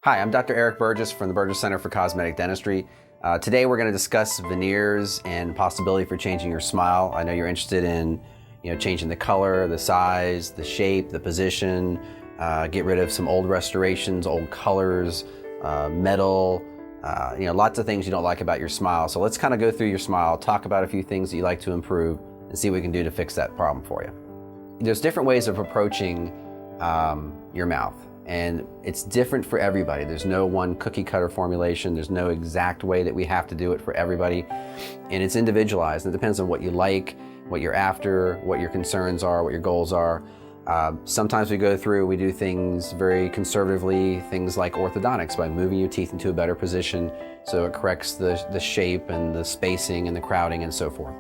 Hi, I'm Dr. Eric Burgess from the Burgess Center for Cosmetic Dentistry. Today we're going to discuss veneers and possibility for changing your smile. I know you're interested in changing the color, the size, the shape, the position, get rid of some old restorations, old colors, metal, lots of things you don't like about your smile. So let's kind of go through your smile, talk about a few things that you like to improve, and see what we can do to fix that problem for you. There's different ways of approaching your mouth. And it's different for everybody. There's no one cookie cutter formulation. There's no exact way that we have to do it for everybody. And it's individualized. It depends on what you like, what you're after, what your concerns are, what your goals are. Sometimes we do things very conservatively, things like orthodontics, by moving your teeth into a better position so it corrects the shape and the spacing and the crowding and so forth.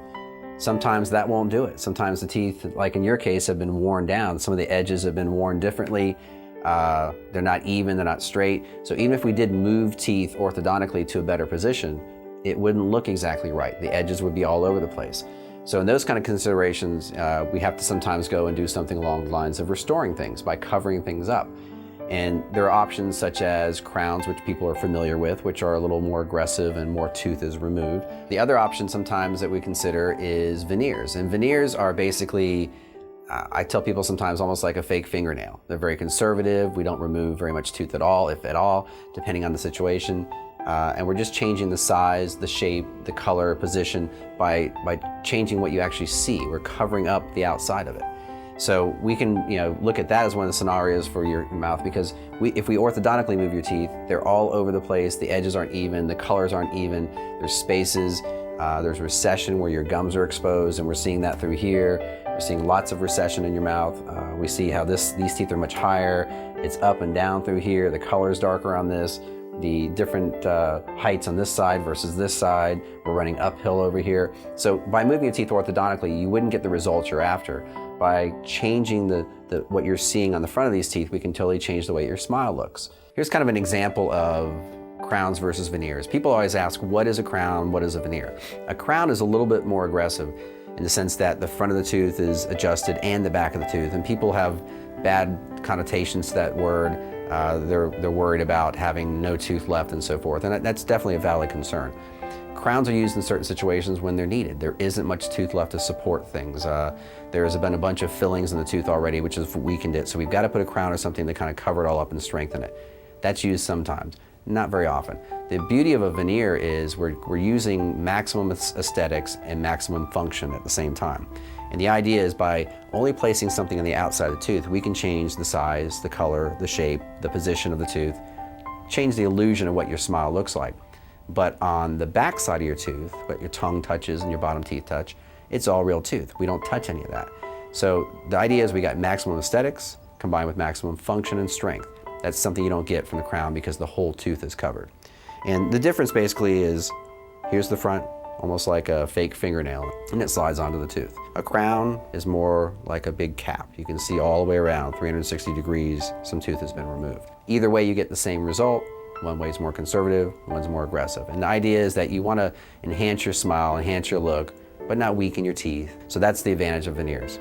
Sometimes that won't do it. Sometimes the teeth, like in your case, have been worn down. Some of the edges have been worn differently. They're not even, they're not straight. So even if we did move teeth orthodontically to a better position, it wouldn't look exactly right. The edges would be all over the place. So in those kind of considerations, we have to sometimes go and do something along the lines of restoring things by covering things up. And there are options such as crowns, which people are familiar with, which are a little more aggressive and more tooth is removed. The other option sometimes that we consider is veneers. And veneers are basically, I tell people sometimes, almost like a fake fingernail. They're very conservative. We don't remove very much tooth at all, if at all, depending on the situation. And we're just changing the size, the shape, the color, position by changing what you actually see. We're covering up the outside of it. So we can look at that as one of the scenarios for your mouth, because if we orthodontically move your teeth, they're all over the place. The edges aren't even, the colors aren't even, there's spaces, there's recession where your gums are exposed, and we're seeing that through here. We're seeing lots of recession in your mouth. We see how these teeth are much higher. It's up and down through here. The color is darker on this. The different heights on this side versus this side. We're running uphill over here. So by moving your teeth orthodontically, you wouldn't get the results you're after. By changing what you're seeing on the front of these teeth, we can totally change the way your smile looks. Here's kind of an example of crowns versus veneers. People always ask, what is a crown, what is a veneer? A crown is a little bit more aggressive in the sense that the front of the tooth is adjusted and the back of the tooth, and people have bad connotations to that word. They're worried about having no tooth left and so forth, and that's definitely a valid concern. Crowns are used in certain situations when they're needed. There isn't much tooth left to support things. There's been a bunch of fillings in the tooth already, which has weakened it, so we've got to put a crown or something to kind of cover it all up and strengthen it. That's used sometimes, not very often. The beauty of a veneer is we're using maximum aesthetics and maximum function at the same time. And the idea is by only placing something on the outside of the tooth, we can change the size, the color, the shape, the position of the tooth, change the illusion of what your smile looks like. But on the back side of your tooth, what your tongue touches and your bottom teeth touch, it's all real tooth. We don't touch any of that. So the idea is we got maximum aesthetics combined with maximum function and strength. That's something you don't get from the crown because the whole tooth is covered. And the difference basically is, here's the front, almost like a fake fingernail, and it slides onto the tooth. A crown is more like a big cap. You can see all the way around, 360 degrees, some tooth has been removed. Either way, you get the same result. One way is more conservative, one's more aggressive. And the idea is that you want to enhance your smile, enhance your look, but not weaken your teeth. So that's the advantage of veneers.